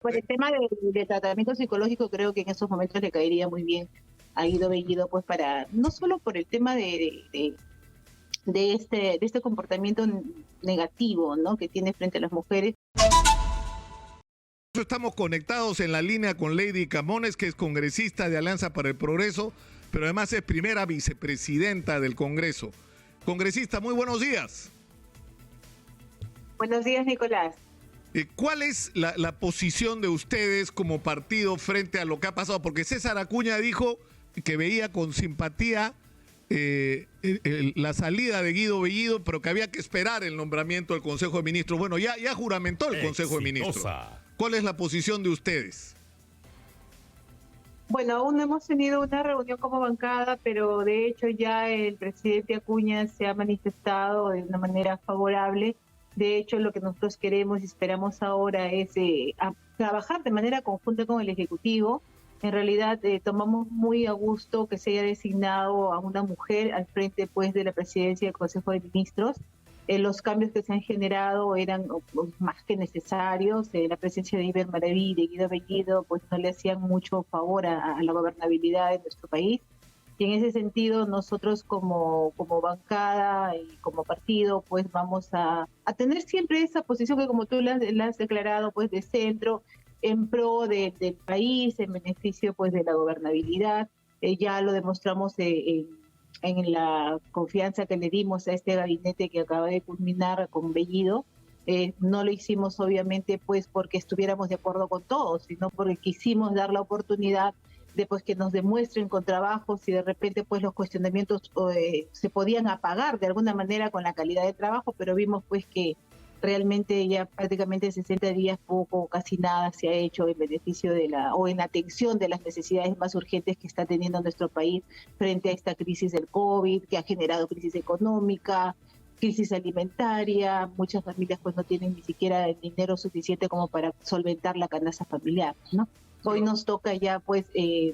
Por el tema de tratamiento psicológico, creo que en esos momentos le caería muy bien a Guido Bellido, pues para, no solo por el tema de este comportamiento negativo, ¿no?, que tiene frente a las mujeres. Estamos conectados en la línea con Lady Camones, que es congresista de Alianza para el Progreso, pero además es primera vicepresidenta del Congreso. Congresista, muy buenos días. Buenos días, Nicolás. ¿Cuál es la posición de ustedes como partido frente a lo que ha pasado? Porque César Acuña dijo que veía con simpatía la salida de Guido Bellido, pero que había que esperar el nombramiento del Consejo de Ministros. Bueno, ya juramentó el Consejo de Ministros. ¿Cuál es la posición de ustedes? Bueno, aún no hemos tenido una reunión como bancada, pero de hecho ya el presidente Acuña se ha manifestado de una manera favorable. De hecho, lo que nosotros queremos y esperamos ahora es trabajar de manera conjunta con el Ejecutivo. En realidad, tomamos muy a gusto que se haya designado a una mujer al frente, pues, de la presidencia del Consejo de Ministros. Los cambios que se han generado eran más que necesarios. La presencia de Iber Maraví y de Guido Bellido pues no le hacían mucho favor a la gobernabilidad de nuestro país. Y en ese sentido, nosotros como bancada y como partido, pues vamos a tener siempre esa posición que, como tú la has declarado, pues de centro, en pro del país, en beneficio pues de la gobernabilidad. Ya lo demostramos en la confianza que le dimos a este gabinete que acaba de culminar con Bellido. No lo hicimos obviamente pues porque estuviéramos de acuerdo con todos, sino porque quisimos dar la oportunidad de pues que nos demuestren con trabajos si de repente pues los cuestionamientos se podían apagar de alguna manera con la calidad de trabajo, pero vimos pues que realmente ya prácticamente 60 días poco, casi nada se ha hecho en beneficio en atención de las necesidades más urgentes que está teniendo nuestro país frente a esta crisis del COVID, que ha generado crisis económica, crisis alimentaria. Muchas familias pues no tienen ni siquiera el dinero suficiente como para solventar la canasta familiar, ¿no? Hoy nos toca ya pues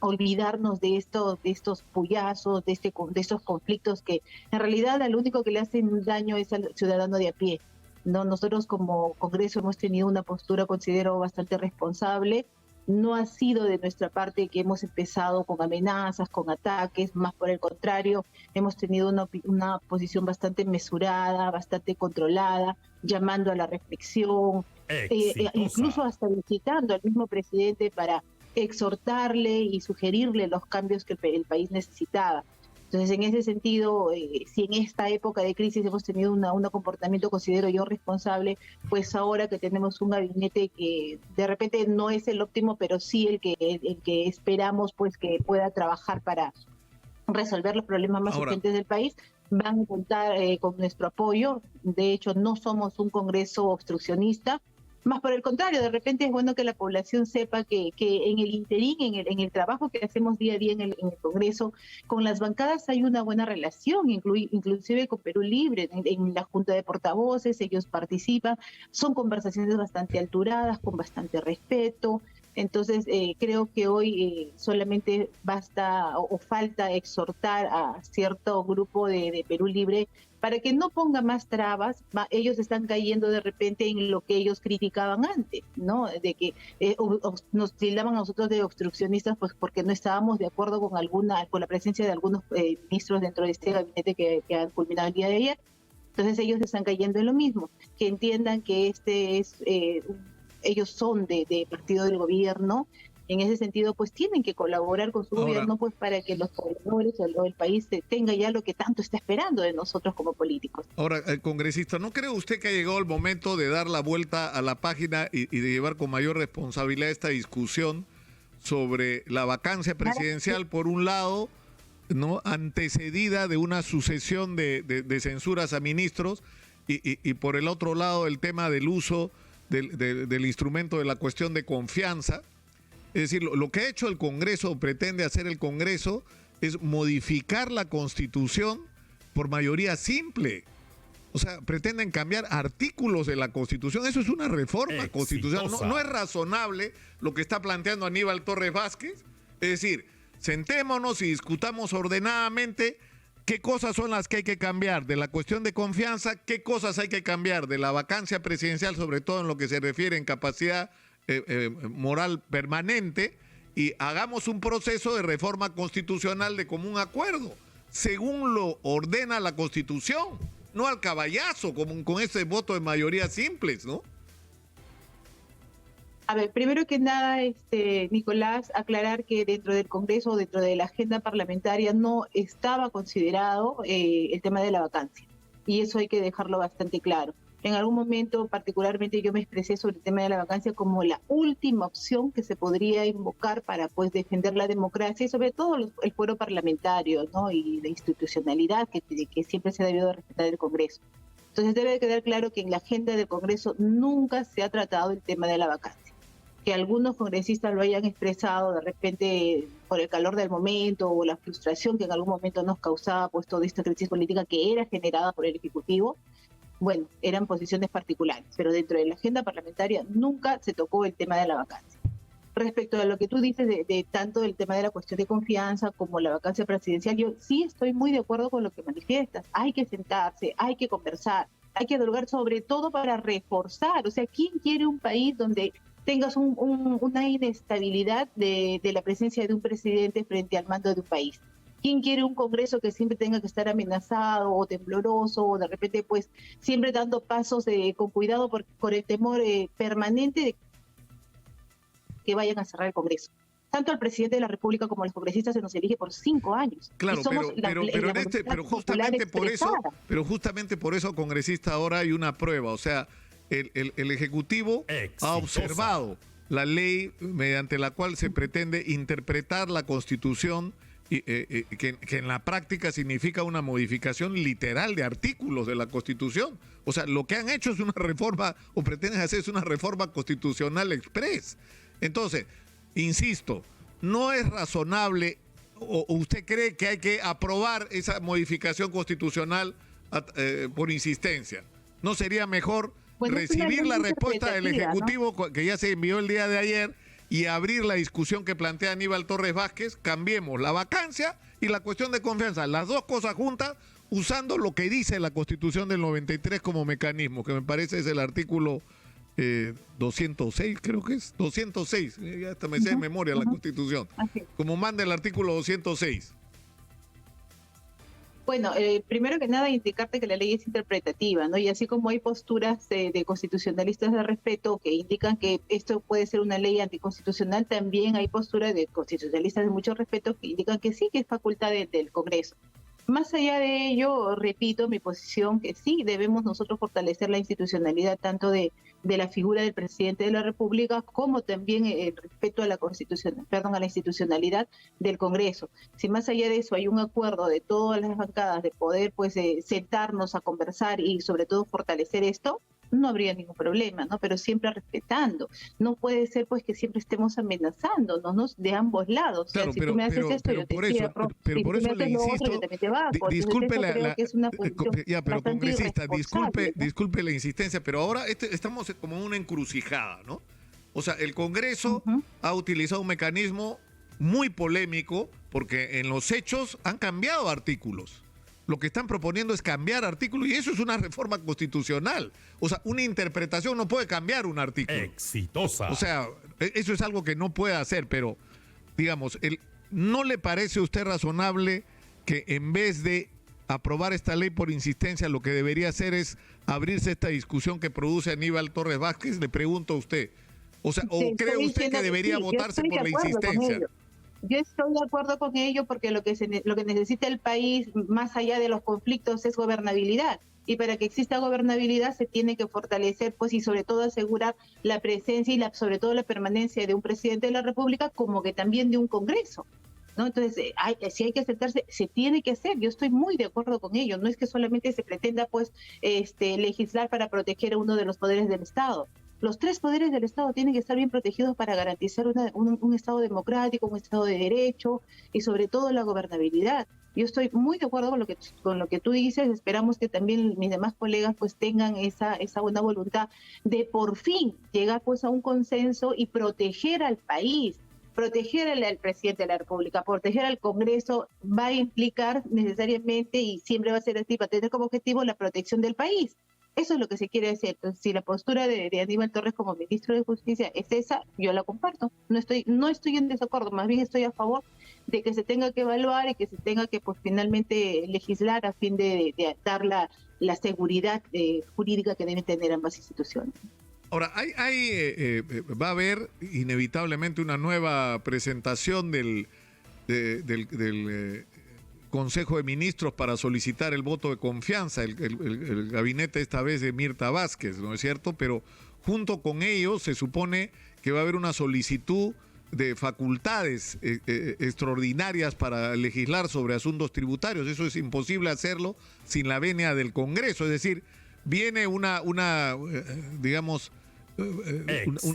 olvidarnos de estos puyazos, de estos conflictos que en realidad al único que le hacen daño es al ciudadano de a pie. No, nosotros como Congreso hemos tenido una postura, considero, bastante responsable. No ha sido de nuestra parte que hemos empezado con amenazas, con ataques, más por el contrario, hemos tenido una posición bastante mesurada, bastante controlada, llamando a la reflexión, incluso hasta visitando al mismo presidente para exhortarle y sugerirle los cambios que el país necesitaba. Entonces, en ese sentido, si en esta época de crisis hemos tenido un comportamiento, considero yo, responsable, pues ahora que tenemos un gabinete que de repente no es el óptimo, pero sí el que esperamos pues que pueda trabajar para resolver los problemas más urgentes del país, van a contar con nuestro apoyo. De hecho, no somos un Congreso obstruccionista. Más por el contrario, de repente es bueno que la población sepa que en el interín, en el trabajo que hacemos día a día en el Congreso, con las bancadas hay una buena relación, inclusive con Perú Libre, en la Junta de Portavoces, ellos participan, son conversaciones bastante alturadas, con bastante respeto. Entonces, creo que hoy solamente basta o falta exhortar a cierto grupo de Perú Libre para que no ponga más trabas. Ellos están cayendo de repente en lo que ellos criticaban antes, ¿no? De que nos tildaban a nosotros de obstruccionistas pues porque no estábamos de acuerdo con la presencia de algunos ministros dentro de este gabinete que han culminado el día de ayer. Entonces ellos están cayendo en lo mismo, que entiendan que ellos son de partido del gobierno. En ese sentido, pues tienen que colaborar con su gobierno pues para que los pobladores o el país tenga ya lo que tanto está esperando de nosotros como políticos. Ahora, congresista, ¿no cree usted que ha llegado el momento de dar la vuelta a la página y de llevar con mayor responsabilidad esta discusión sobre la vacancia presidencial, por un lado, ¿no?, antecedida de una sucesión de censuras a ministros, y por el otro lado el tema del uso del instrumento de la cuestión de confianza? Es decir, lo que ha hecho el Congreso, o pretende hacer el Congreso, es modificar la Constitución por mayoría simple. O sea, pretenden cambiar artículos de la Constitución. Eso es una reforma constitucional. No es razonable lo que está planteando Aníbal Torres Vázquez. Es decir, sentémonos y discutamos ordenadamente qué cosas son las que hay que cambiar de la cuestión de confianza, qué cosas hay que cambiar de la vacancia presidencial, sobre todo en lo que se refiere en capacidad moral permanente y hagamos un proceso de reforma constitucional de común acuerdo, según lo ordena la Constitución, no al caballazo, con ese voto de mayoría simples, ¿no? A ver, primero que nada, Nicolás, aclarar que dentro del Congreso, dentro de la agenda parlamentaria, no estaba considerado el tema de la vacancia. Y eso hay que dejarlo bastante claro. En algún momento, particularmente, yo me expresé sobre el tema de la vacancia como la última opción que se podría invocar para pues defender la democracia y sobre todo el fuero parlamentario, ¿no? Y la institucionalidad que siempre se ha debido respetar el Congreso. Entonces debe de quedar claro que en la agenda del Congreso nunca se ha tratado el tema de la vacancia. Que algunos congresistas lo hayan expresado de repente por el calor del momento o la frustración que en algún momento nos causaba pues toda esta crisis política que era generada por el Ejecutivo, bueno, eran posiciones particulares, pero dentro de la agenda parlamentaria nunca se tocó el tema de la vacancia. Respecto a lo que tú dices de tanto el tema de la cuestión de confianza como la vacancia presidencial, yo sí estoy muy de acuerdo con lo que manifiestas. Hay que sentarse, hay que conversar, hay que dialogar sobre todo para reforzar. O sea, ¿quién quiere un país donde tengas una inestabilidad de la presencia de un presidente frente al mando de un país? ¿Quién quiere un Congreso que siempre tenga que estar amenazado o tembloroso o de repente pues siempre dando pasos con cuidado por el temor permanente de que vayan a cerrar el Congreso? Tanto al presidente de la República como a los congresistas se nos elige por 5 años. Claro, pero justamente por eso, congresista, ahora hay una prueba. O sea, el Ejecutivo ha observado la ley mediante la cual se pretende interpretar la Constitución que en la práctica significa una modificación literal de artículos de la Constitución. O sea, lo que han hecho es una reforma, o pretenden hacer es una reforma constitucional express. Entonces, insisto, no es razonable, o usted cree que hay que aprobar esa modificación constitucional por insistencia. ¿No sería mejor recibir la respuesta del Ejecutivo, ¿no?, que ya se envió el día de ayer, y abrir la discusión que plantea Aníbal Torres Vázquez? Cambiemos la vacancia y la cuestión de confianza, las dos cosas juntas, usando lo que dice la Constitución del 93 como mecanismo, que me parece es el artículo 206, creo que es 206, ya hasta me sé de memoria la Constitución, como manda el artículo 206. Bueno, primero que nada indicarte que la ley es interpretativa, ¿no? Y así como hay posturas de constitucionalistas de respeto que indican que esto puede ser una ley anticonstitucional, también hay posturas de constitucionalistas de mucho respeto que indican que sí, que es facultad del Congreso. Más allá de ello, repito mi posición que sí debemos nosotros fortalecer la institucionalidad tanto de la figura del presidente de la República como también el respeto a la Constitución, a la institucionalidad del Congreso. Si más allá de eso hay un acuerdo de todas las bancadas de poder pues sentarnos a conversar y sobre todo fortalecer esto, no habría ningún problema, ¿no? Pero siempre respetando. No puede ser pues que siempre estemos amenazándonos de ambos lados. Claro, o sea, si tú me haces esto, yo te cierro. Pero por eso le insisto, disculpe pero congresista, disculpe la insistencia, pero ahora estamos como en una encrucijada, ¿no? O sea, el Congreso ha utilizado un mecanismo muy polémico porque en los hechos han cambiado artículos. Lo que están proponiendo es cambiar artículos y eso es una reforma constitucional. O sea, una interpretación no puede cambiar un artículo. Exitosa. O sea, eso es algo que no puede hacer, pero, digamos, ¿no le parece a usted razonable que en vez de aprobar esta ley por insistencia, lo que debería hacer es abrirse esta discusión que produce Aníbal Torres Vázquez? Le pregunto a usted. O sea, ¿o cree usted que debería votarse por la insistencia? Yo estoy de acuerdo con ello porque lo que necesita el país, más allá de los conflictos, es gobernabilidad. Y para que exista gobernabilidad se tiene que fortalecer, pues, y sobre todo asegurar la presencia y sobre todo la permanencia de un presidente de la República, como que también de un Congreso, ¿no? Entonces, si hay que aceptarse, se tiene que hacer. Yo estoy muy de acuerdo con ello. No es que solamente se pretenda, pues, legislar para proteger a uno de los poderes del Estado. Los 3 poderes del Estado tienen que estar bien protegidos para garantizar un Estado democrático, un Estado de derecho y sobre todo la gobernabilidad. Yo estoy muy de acuerdo con lo que tú dices. Esperamos que también mis demás colegas pues tengan esa buena voluntad de por fin llegar pues a un consenso y proteger al país. Proteger al presidente de la República, proteger al Congreso va a implicar necesariamente y siempre va a ser así, va a tener como objetivo la protección del país. Eso es lo que se quiere hacer. Entonces, si la postura de Aníbal Torres como ministro de Justicia es esa, yo la comparto. No estoy en desacuerdo, más bien estoy a favor de que se tenga que evaluar y que se tenga que pues finalmente legislar a fin de dar la seguridad jurídica que deben tener ambas instituciones. Ahora, va a haber inevitablemente una nueva presentación del Consejo de Ministros para solicitar el voto de confianza, el gabinete esta vez de Mirta Vázquez, ¿no es cierto? Pero junto con ello se supone que va a haber una solicitud de facultades extraordinarias para legislar sobre asuntos tributarios. Eso es imposible hacerlo sin la venia del Congreso, es decir, viene digamos,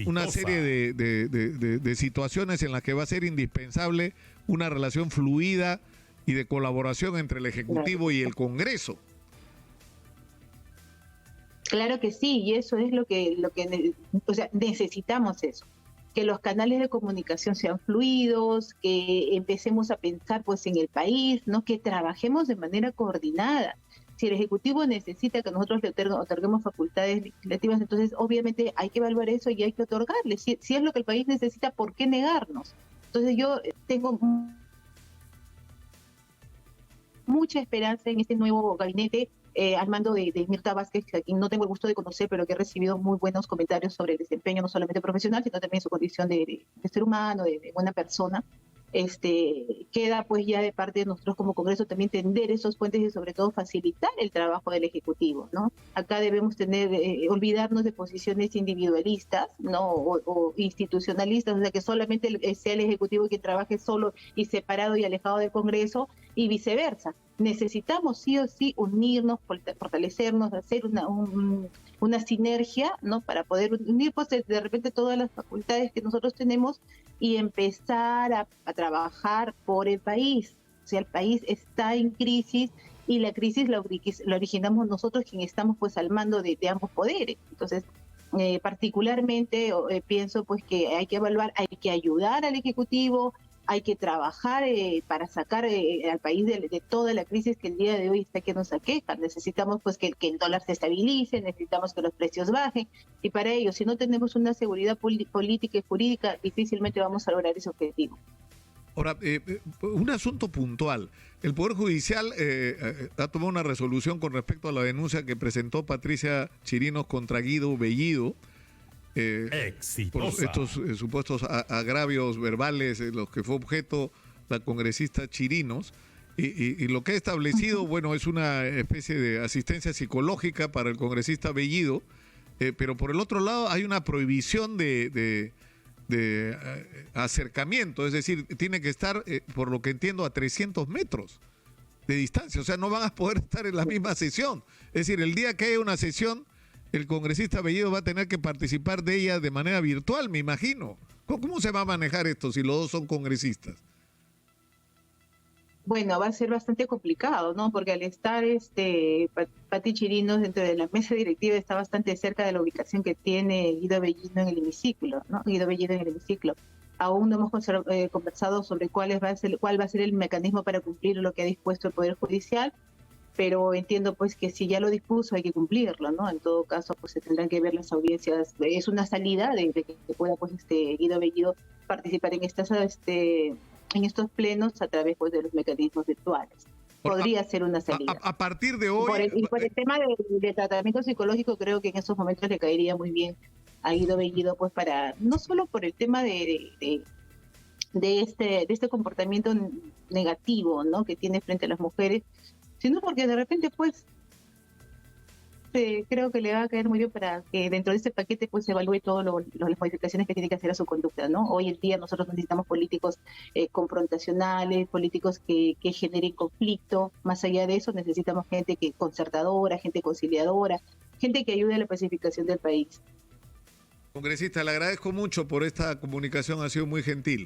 una serie de situaciones en las que va a ser indispensable una relación fluida y de colaboración entre el Ejecutivo y el Congreso. Claro que sí, y eso es o sea, necesitamos eso, que los canales de comunicación sean fluidos, que empecemos a pensar pues en el país, ¿no? Que trabajemos de manera coordinada. Si el Ejecutivo necesita que nosotros le otorguemos facultades legislativas, entonces obviamente hay que evaluar eso y hay que otorgarle. Si es lo que el país necesita, ¿por qué negarnos? Entonces yo tengo mucha esperanza en este nuevo gabinete al mando de Mirta Vázquez, a quien no tengo el gusto de conocer, pero que he recibido muy buenos comentarios sobre el desempeño, no solamente profesional, sino también su condición de ser humano, de buena persona. Queda pues ya de parte de nosotros como Congreso también tender esos puentes y sobre todo facilitar el trabajo del Ejecutivo, ¿no? Acá debemos olvidarnos de posiciones individualistas, ¿no? O institucionalistas, o sea, que solamente sea el Ejecutivo quien trabaje solo y separado y alejado del Congreso y viceversa. Necesitamos sí o sí unirnos, fortalecernos, hacer una sinergia, ¿no? Para poder unir pues de repente todas las facultades que nosotros tenemos y empezar a trabajar por el país. O sea, el país está en crisis y la crisis la originamos nosotros, quienes estamos pues al mando de ambos poderes. Entonces, particularmente pienso pues que hay que evaluar, hay que ayudar al Ejecutivo, hay que trabajar para sacar al país de toda la crisis que el día de hoy está que nos aqueja. Necesitamos pues que el dólar se estabilice, necesitamos que los precios bajen, y para ello, si no tenemos una seguridad política y jurídica, difícilmente vamos a lograr ese objetivo. Ahora, un asunto puntual. El Poder Judicial ha tomado una resolución con respecto a la denuncia que presentó Patricia Chirinos contra Guido Bellido, por estos supuestos agravios verbales en los que fue objeto la congresista Chirinos, y lo que ha establecido, bueno, es una especie de asistencia psicológica para el congresista Bellido, pero por el otro lado hay una prohibición de acercamiento, es decir, tiene que estar, por lo que entiendo, a 300 metros de distancia, o sea, no van a poder estar en la misma sesión. Es decir, el día que haya una sesión, el congresista Bellido va a tener que participar de ella de manera virtual, me imagino. ¿Cómo se va a manejar esto si los dos son congresistas? Bueno, va a ser bastante complicado, ¿no? Porque al estar Pati Chirinos dentro de la mesa directiva está bastante cerca de la ubicación que tiene Guido Bellido en el hemiciclo, ¿no? Guido Bellido en el hemiciclo. Aún no hemos conversado sobre cuál va a ser el mecanismo para cumplir lo que ha dispuesto el Poder Judicial, pero entiendo pues que si ya lo dispuso hay que cumplirlo, ¿no? En todo caso pues se tendrán que ver las audiencias. Es una salida de que pueda pues Guido Bellido participar en estos plenos a través pues de los mecanismos virtuales. Podría ser una salida. A partir de hoy... Por el tema de tratamiento psicológico, creo que en esos momentos le caería muy bien a Guido Bellido, pues para, no solo por el tema de este comportamiento negativo, ¿no? Que tiene frente a las mujeres, sino porque de repente pues creo que le va a caer muy bien para que dentro de este paquete pues se evalúe todas las modificaciones que tiene que hacer a su conducta, ¿no? Hoy en día nosotros necesitamos políticos confrontacionales, políticos que generen conflicto. Más allá de eso necesitamos gente concertadora, gente conciliadora, gente que ayude a la pacificación del país. Congresista, le agradezco mucho por esta comunicación, ha sido muy gentil.